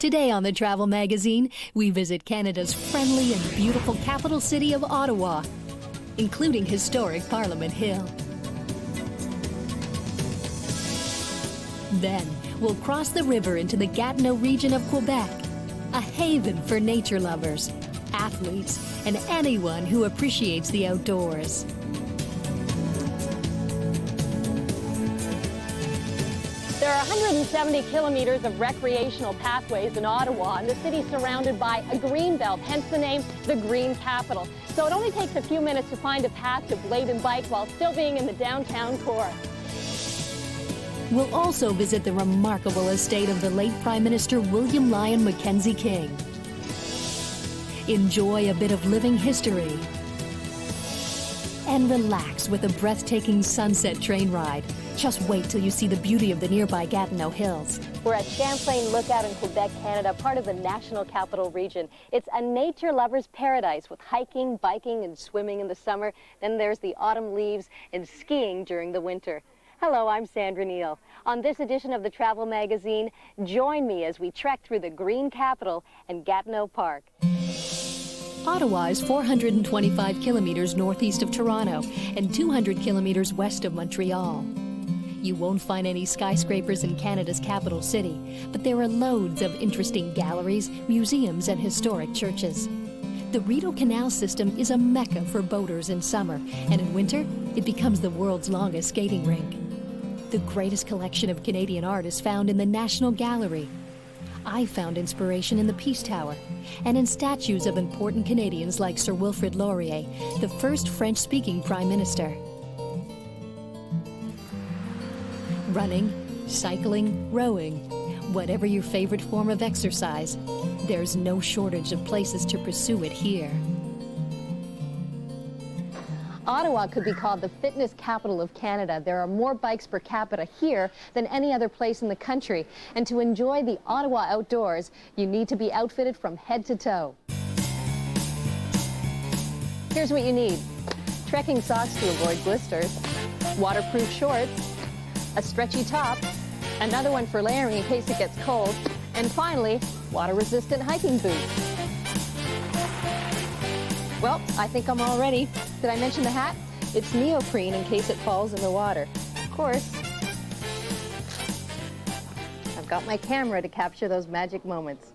Today on the Travel Magazine, we visit Canada's friendly and beautiful capital city of Ottawa, including historic Parliament Hill. Then, we'll cross the river into the Gatineau region of Quebec, a haven for nature lovers, athletes, and anyone who appreciates the outdoors. There are 170 kilometers of recreational pathways in Ottawa, and the city's surrounded by a green belt, hence the name, the Green Capital. So it only takes a few minutes to find a path to blade and bike while still being in the downtown core. We'll also visit the remarkable estate of the late Prime Minister William Lyon Mackenzie King. Enjoy a bit of living history and relax with a breathtaking sunset train ride. Just wait till you see the beauty of the nearby Gatineau Hills. We're at Champlain Lookout in Quebec, Canada, part of the National Capital Region. It's a nature lover's paradise with hiking, biking, and swimming in the summer. Then there's the autumn leaves and skiing during the winter. Hello, I'm Sandra Neal. On this edition of the Travel Magazine, join me as we trek through the Green Capital and Gatineau Park. Ottawa is 425 kilometers northeast of Toronto and 200 kilometers west of Montreal. You won't find any skyscrapers in Canada's capital city, but there are loads of interesting galleries, museums, and historic churches. The Rideau Canal system is a mecca for boaters in summer, and in winter, it becomes the world's longest skating rink. The greatest collection of Canadian art is found in the National Gallery. I found inspiration in the Peace Tower and in statues of important Canadians like Sir Wilfrid Laurier, the first French-speaking Prime Minister. Running, cycling, rowing, whatever your favorite form of exercise, there's no shortage of places to pursue it here. Ottawa could be called the fitness capital of Canada. There are more bikes per capita here than any other place in the country. And to enjoy the Ottawa outdoors, you need to be outfitted from head to toe. Here's what you need: trekking socks to avoid blisters, waterproof shorts, a stretchy top, another one for layering in case it gets cold, and finally, water-resistant hiking boots. Well, I think I'm all ready. Did I mention the hat? It's neoprene in case it falls in the water. Of course, I've got my camera to capture those magic moments.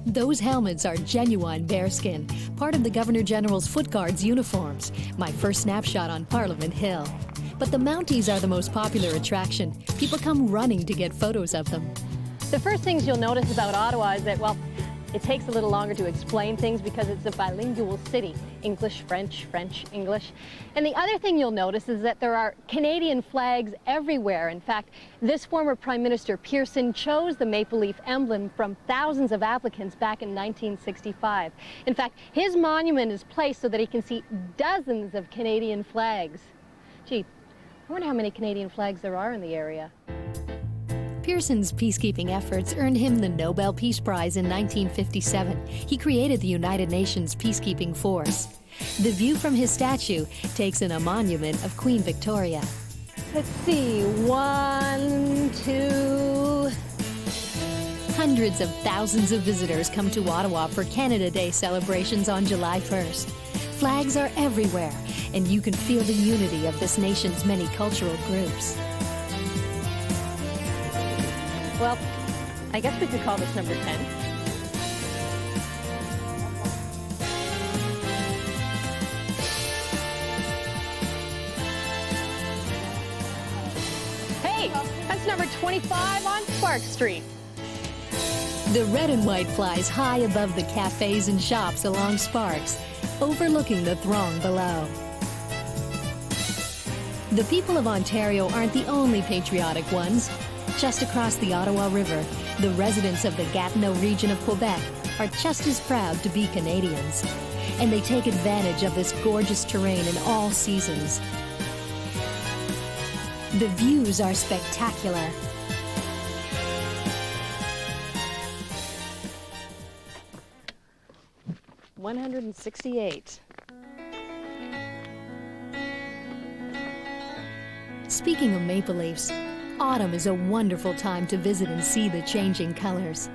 Those helmets are genuine bearskin, part of the Governor General's Foot Guards uniforms. My first snapshot on Parliament Hill. But the Mounties are the most popular attraction. People come running to get photos of them. The first things you'll notice about Ottawa is that, well, it takes a little longer to explain things because it's a bilingual city. English, French, French, English. And the other thing you'll notice is that there are Canadian flags everywhere. In fact, this former Prime Minister Pearson chose the maple leaf emblem from thousands of applicants back in 1965. In fact, his monument is placed so that he can see dozens of Canadian flags. Gee, I wonder how many Canadian flags there are in the area. Pearson's peacekeeping efforts earned him the Nobel Peace Prize in 1957. He created the United Nations Peacekeeping Force. The view from his statue takes in a monument of Queen Victoria. Let's see, 1, 2... Hundreds of thousands of visitors come to Ottawa for Canada Day celebrations on July 1st. Flags are everywhere, and you can feel the unity of this nation's many cultural groups. Well, I guess we could call this number 10. Hey, that's number 25 on Spark Street. The red and white flies high above the cafes and shops along Sparks, overlooking the throng below. The people of Ontario aren't the only patriotic ones. Just across the Ottawa River, the residents of the Gatineau region of Quebec are just as proud to be Canadians. And they take advantage of this gorgeous terrain in all seasons. The views are spectacular. $168. Speaking of maple leaves, autumn is a wonderful time to visit and see the changing colors.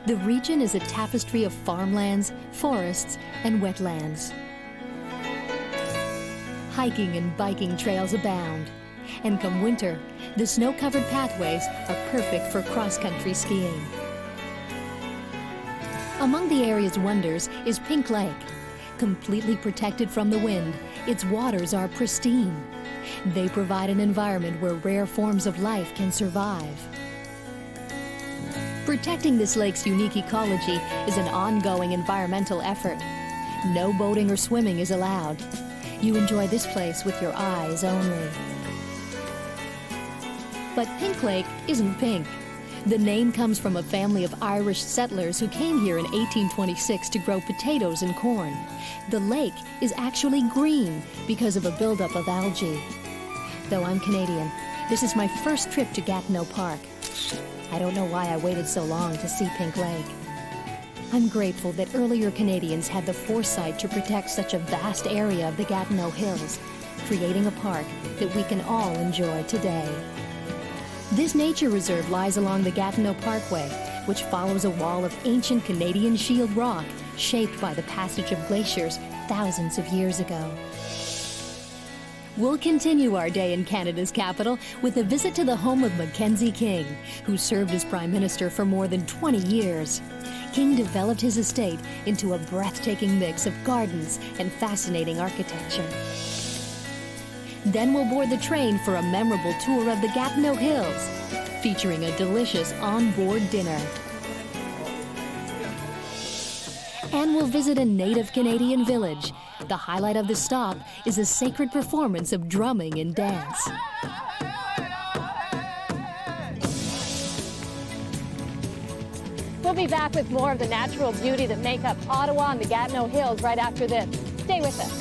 The region is a tapestry of farmlands, forests, and wetlands. Hiking and biking trails abound. And come winter, the snow-covered pathways are perfect for cross-country skiing. Among the area's wonders is Pink Lake. Completely protected from the wind, its waters are pristine. They provide an environment where rare forms of life can survive. Protecting this lake's unique ecology is an ongoing environmental effort. No boating or swimming is allowed. You enjoy this place with your eyes only. But Pink Lake isn't pink. The name comes from a family of Irish settlers who came here in 1826 to grow potatoes and corn. The lake is actually green because of a buildup of algae. Though I'm Canadian, this is my first trip to Gatineau Park. I don't know why I waited so long to see Pink Lake. I'm grateful that earlier Canadians had the foresight to protect such a vast area of the Gatineau Hills, creating a park that we can all enjoy today. This nature reserve lies along the Gatineau Parkway, which follows a wall of ancient Canadian shield rock shaped by the passage of glaciers thousands of years ago. We'll continue our day in Canada's capital with a visit to the home of Mackenzie King, who served as Prime Minister for more than 20 years. King developed his estate into a breathtaking mix of gardens and fascinating architecture. Then we'll board the train for a memorable tour of the Gatineau Hills, featuring a delicious on-board dinner. And we'll visit a native Canadian village. The highlight of the stop is a sacred performance of drumming and dance. We'll be back with more of the natural beauty that make up Ottawa and the Gatineau Hills right after this. Stay with us.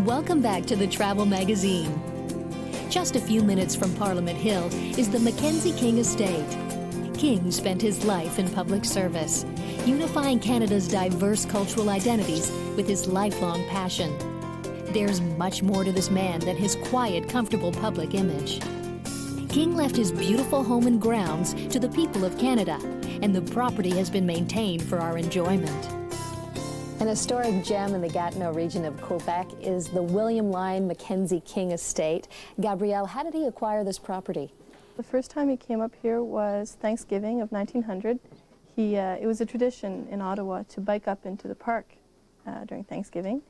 Welcome back to the Travel Magazine. Just a few minutes from Parliament Hill is the Mackenzie King Estate. King spent his life in public service, unifying Canada's diverse cultural identities with his lifelong passion. There's much more to this man than his quiet, comfortable public image. King left his beautiful home and grounds to the people of Canada, and the property has been maintained for our enjoyment. An historic gem in the Gatineau region of Quebec is the William Lyon Mackenzie King Estate. Gabrielle, how did he acquire this property? The first time he came up here was Thanksgiving of 1900. It was a tradition in Ottawa to bike up into the park during Thanksgiving.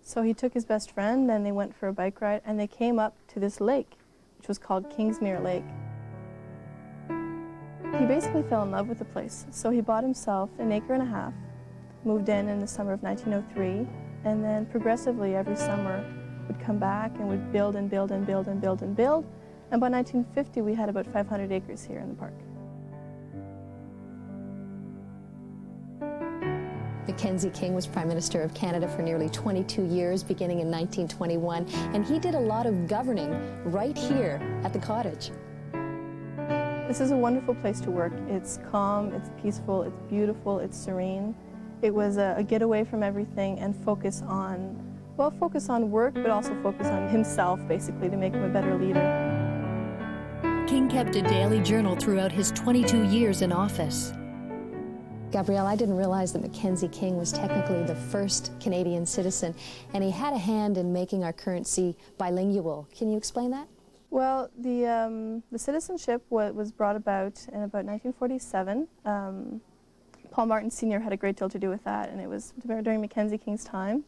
So he took his best friend and they went for a bike ride and they came up to this lake, which was called Kingsmere Lake. He basically fell in love with the place. So he bought himself an acre and a half, moved in the summer of 1903, and then progressively every summer would come back and would build and build and build and build and build. And by 1950, we had about 500 acres here in the park. Mackenzie King was Prime Minister of Canada for nearly 22 years, beginning in 1921, and he did a lot of governing right here at the cottage. This is a wonderful place to work. It's calm, it's peaceful, it's beautiful, it's serene. It was a getaway from everything and focus on work, but also focus on himself, basically, to make him a better leader. King kept a daily journal throughout his 22 years in office. Gabrielle, I didn't realize that Mackenzie King was technically the first Canadian citizen, and he had a hand in making our currency bilingual. Can you explain that? Well, the citizenship was brought about in about 1947. Paul Martin Sr. had a great deal to do with that, and it was during Mackenzie King's time.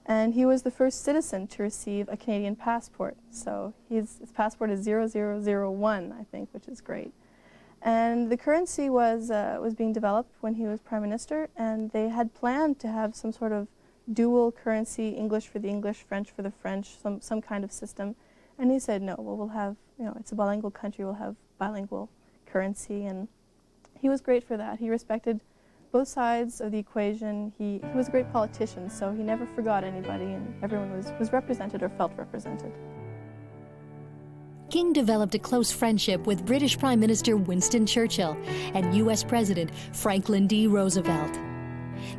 And he was the first citizen to receive a Canadian passport. So his passport is 0001, I think, which is great. And the currency was being developed when he was Prime Minister, and they had planned to have some sort of dual currency, English for the English, French for the French, some kind of system. And he said, no, well, we'll have, it's a bilingual country, we'll have bilingual currency. And he was great for that. He respected both sides of the equation. He was a great politician, so he never forgot anybody, and everyone was represented or felt represented. King developed a close friendship with British Prime Minister Winston Churchill and U.S. President Franklin D. Roosevelt.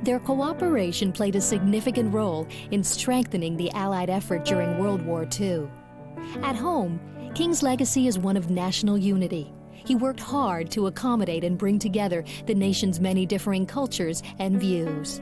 Their cooperation played a significant role in strengthening the Allied effort during World War II. At home, King's legacy is one of national unity. He worked hard to accommodate and bring together the nation's many differing cultures and views.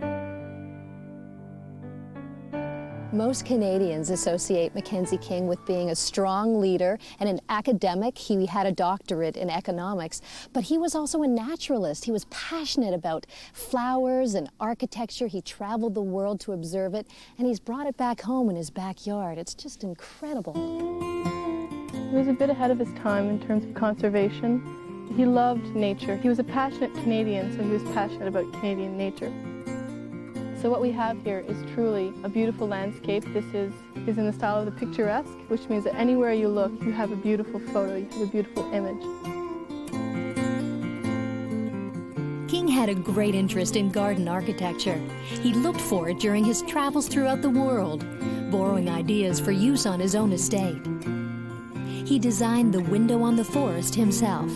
Most Canadians associate Mackenzie King with being a strong leader and an academic. He had a doctorate in economics, but he was also a naturalist. He was passionate about flowers and architecture. He traveled the world to observe it, and he's brought it back home in his backyard. It's just incredible. He was a bit ahead of his time in terms of conservation. He loved nature. He was a passionate Canadian, so he was passionate about Canadian nature. So what we have here is truly a beautiful landscape. This is in the style of the picturesque, which means that anywhere you look, you have a beautiful photo, you have a beautiful image. King had a great interest in garden architecture. He looked for it during his travels throughout the world, borrowing ideas for use on his own estate. He designed the window on the forest himself.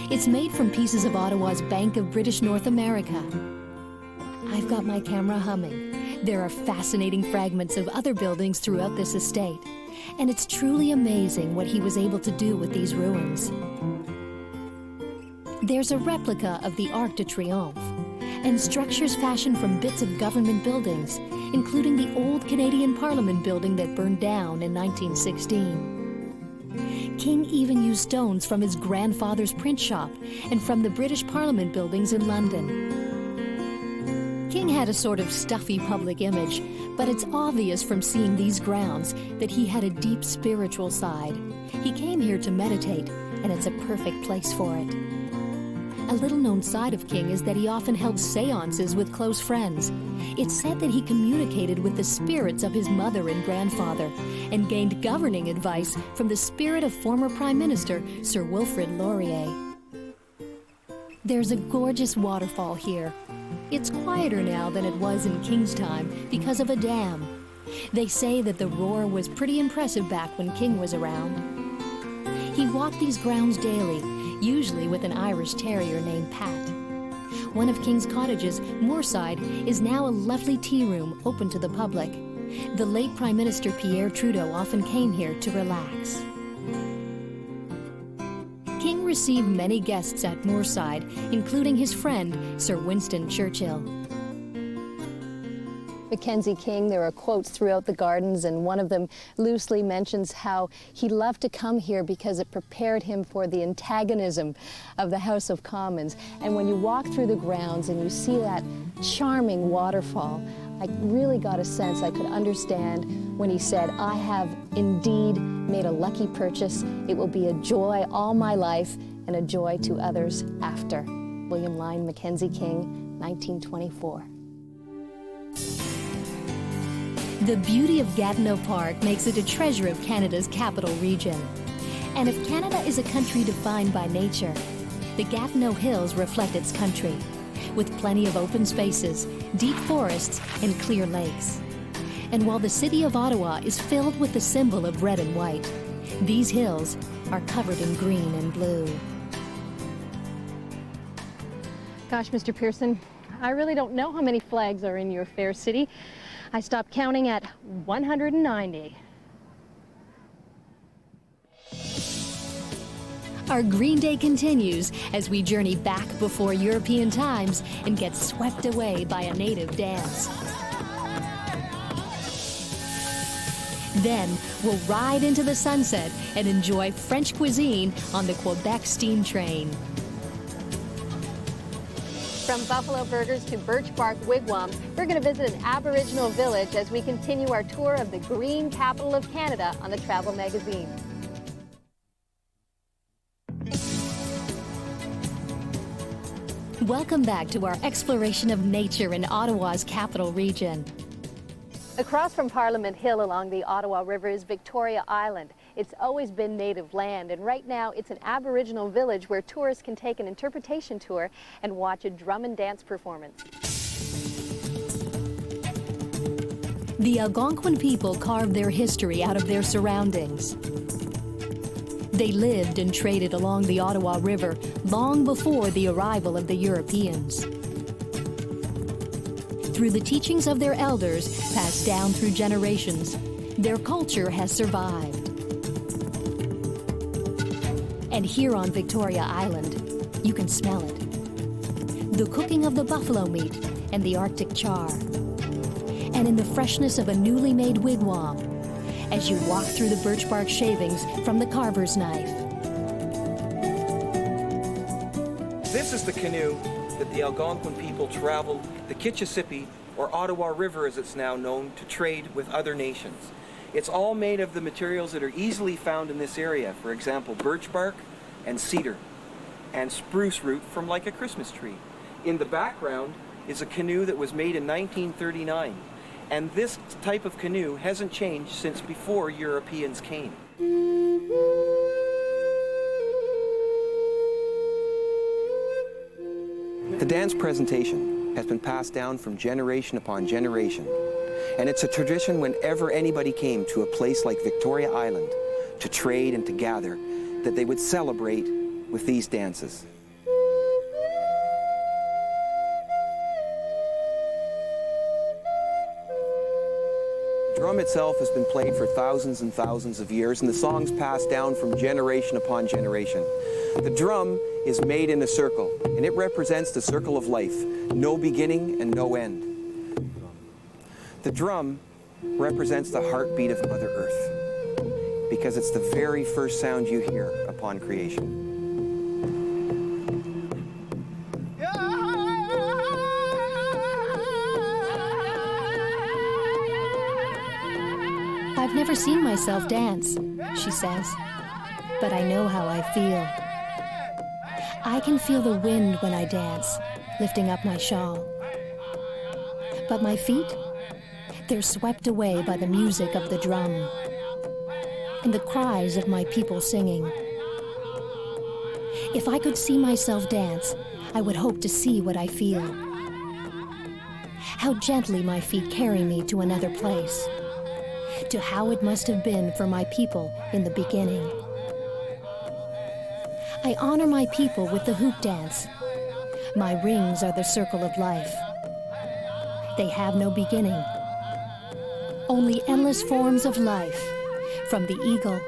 It's made from pieces of Ottawa's Bank of British North America. I've got my camera humming. There are fascinating fragments of other buildings throughout this estate, and it's truly amazing what he was able to do with these ruins. There's a replica of the Arc de Triomphe, and structures fashioned from bits of government buildings, including the old Canadian Parliament building that burned down in 1916. King even used stones from his grandfather's print shop and from the British Parliament buildings in London. King had a sort of stuffy public image, but it's obvious from seeing these grounds that he had a deep spiritual side. He came here to meditate, and it's a perfect place for it. A little-known side of King is that he often held seances with close friends. It's said that he communicated with the spirits of his mother and grandfather and gained governing advice from the spirit of former Prime Minister Sir Wilfrid Laurier. There's a gorgeous waterfall here. It's quieter now than it was in King's time because of a dam. They say that the roar was pretty impressive back when King was around. He walked these grounds daily, usually with an Irish terrier named Pat. One of King's cottages, Moorside, is now a lovely tea room open to the public. The late Prime Minister Pierre Trudeau often came here to relax. King received many guests at Moorside, including his friend, Sir Winston Churchill. Mackenzie King, there are quotes throughout the gardens, and one of them loosely mentions how he loved to come here because it prepared him for the antagonism of the House of Commons. And when you walk through the grounds and you see that charming waterfall, I really got a sense, I could understand when he said, "I have indeed made a lucky purchase. It will be a joy all my life and a joy to others after." William Lyon Mackenzie King, 1924. The beauty of Gatineau Park makes it a treasure of Canada's capital region. And if Canada is a country defined by nature, the Gatineau Hills reflect its country, with plenty of open spaces, deep forests, and clear lakes. And while the city of Ottawa is filled with the symbol of red and white, these hills are covered in green and blue. Gosh, Mr. Pearson, I really don't know how many flags are in your fair city. I stopped counting at 190. Our Green Day continues as we journey back before European times and get swept away by a native dance. Then we'll ride into the sunset and enjoy French cuisine on the Quebec steam train. From Buffalo Burgers to Birch Bark Wigwams, we're going to visit an Aboriginal village as we continue our tour of the green capital of Canada on the Travel Magazine. Welcome back to our exploration of nature in Ottawa's capital region. Across from Parliament Hill along the Ottawa River is Victoria Island. It's always been native land, and right now it's an Aboriginal village where tourists can take an interpretation tour and watch a drum and dance performance. The Algonquin people carved their history out of their surroundings. They lived and traded along the Ottawa River long before the arrival of the Europeans. Through the teachings of their elders, passed down through generations, their culture has survived. And here on Victoria Island, you can smell it. The cooking of the buffalo meat and the Arctic char. And in the freshness of a newly made wigwam, as you walk through the birch bark shavings from the carver's knife. This is the canoe that the Algonquin people traveled the Kitchissippi, or Ottowa River as it's now known, to trade with other nations. It's all made of the materials that are easily found in this area, for example, birch bark and cedar, and spruce root from like a Christmas tree. In the background is a canoe that was made in 1939, and this type of canoe hasn't changed since before Europeans came. The dance presentation has been passed down from generation upon generation, and it's a tradition whenever anybody came to a place like Victoria Island to trade and to gather, that they would celebrate with these dances. The drum itself has been played for thousands and thousands of years, and the songs passed down from generation upon generation. The drum is made in a circle, and it represents the circle of life, no beginning and no end. The drum represents the heartbeat of Mother Earth, because it's the very first sound you hear upon creation. I've never seen myself dance, she says, but I know how I feel. I can feel the wind when I dance, lifting up my shawl. But my feet, they're swept away by the music of the drum and the cries of my people singing. If I could see myself dance, I would hope to see what I feel. How gently my feet carry me to another place, to how it must have been for my people in the beginning. I honor my people with the hoop dance. My rings are the circle of life. They have no beginning, only endless forms of life, from the eagle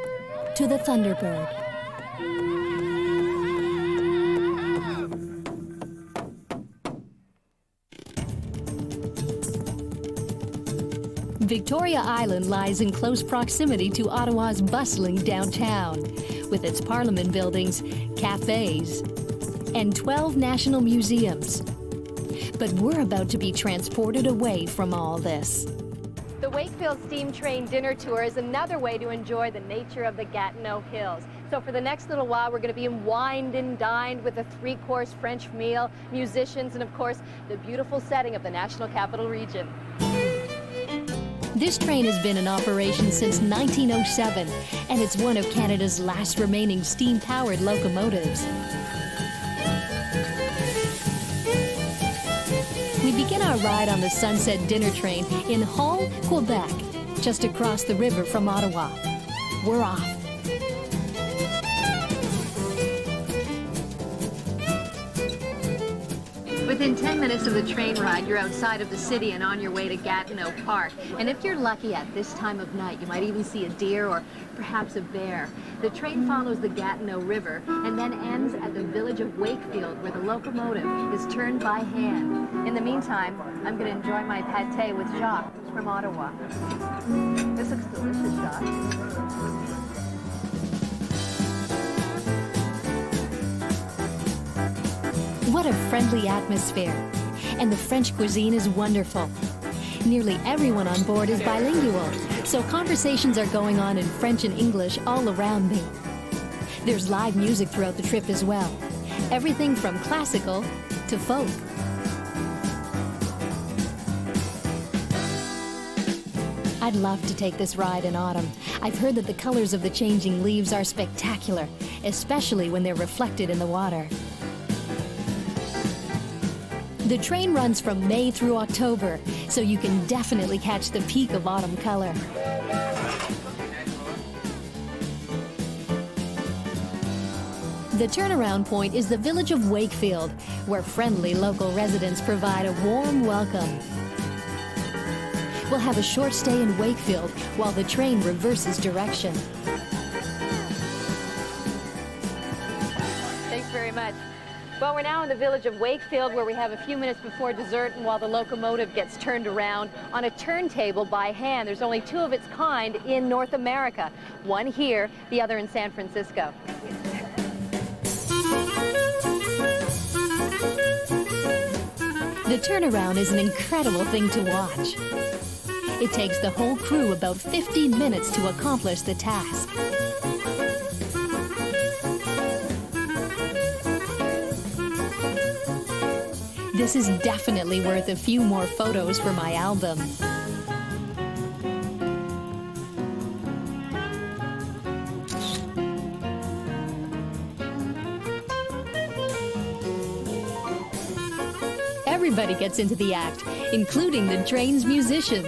to the thunderbird. Victoria Island lies in close proximity to Ottawa's bustling downtown, with its parliament buildings, cafes, and 12 national museums. But we're about to be transported away from all this. The Wakefield Steam Train Dinner Tour is another way to enjoy the nature of the Gatineau Hills. So for the next little while, we're going to be wined and dined with a 3-course French meal, musicians, and of course, the beautiful setting of the National Capital Region. This train has been in operation since 1907, and it's one of Canada's last remaining steam-powered locomotives. We begin our ride on the Sunset Dinner Train in Hull, Quebec, just across the river from Ottawa. We're off. Within 10 minutes of the train ride, you're outside of the city and on your way to Gatineau Park. And if you're lucky at this time of night, you might even see a deer or perhaps a bear. The train follows the Gatineau River and then ends at the village of Wakefield, where the locomotive is turned by hand. In the meantime, I'm going to enjoy my pâté with Jacques from Ottawa. This looks delicious, Jacques. What a friendly atmosphere. And the French cuisine is wonderful. Nearly everyone on board is bilingual, so conversations are going on in French and English all around me. There's live music throughout the trip as well. Everything from classical to folk. I'd love to take this ride in autumn. I've heard that the colors of the changing leaves are spectacular, especially when they're reflected in the water. The train runs from May through October, so you can definitely catch the peak of autumn color. The turnaround point is the village of Wakefield, where friendly local residents provide a warm welcome. We'll have a short stay in Wakefield while the train reverses direction. very much. Well, we're now in the village of Wakefield, where we have a few minutes before dessert, and while the locomotive gets turned around on a turntable by hand. There's only 2 of its kind in North America. One here, the other in San Francisco. The turnaround is an incredible thing to watch. It takes the whole crew about 15 minutes to accomplish the task. This is definitely worth a few more photos for my album. Everybody gets into the act, including the train's musicians.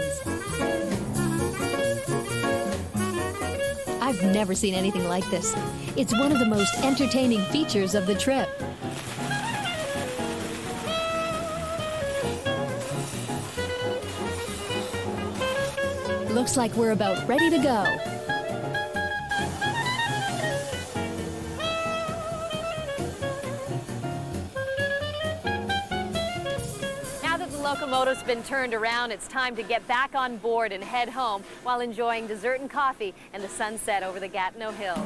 I've never seen anything like this. It's one of the most entertaining features of the trip. Looks like we're about ready to go. Now that the locomotive's been turned around, it's time to get back on board and head home while enjoying dessert and coffee and the sunset over the Gatineau Hills.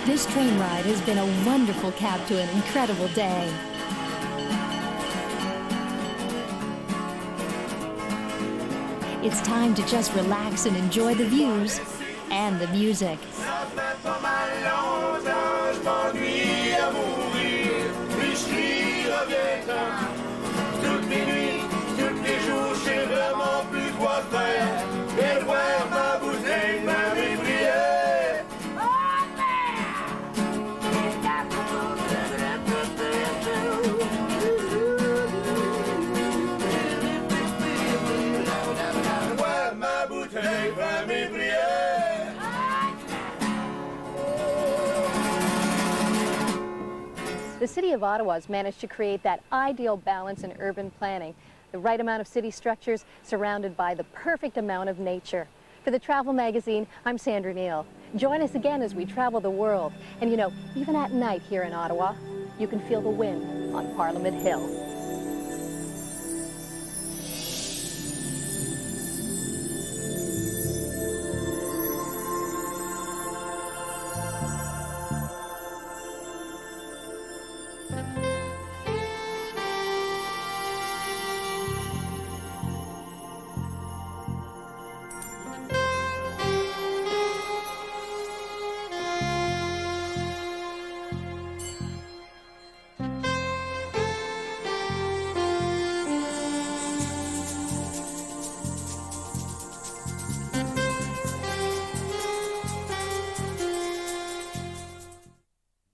This train ride has been a wonderful cap to an incredible day. It's time to just relax and enjoy the views and the music. The city of Ottawa has managed to create that ideal balance in urban planning. The right amount of city structures surrounded by the perfect amount of nature. For the Travel Magazine, I'm Sandra Neal. Join us again as we travel the world. And you know, even at night here in Ottawa, you can feel the wind on Parliament Hill.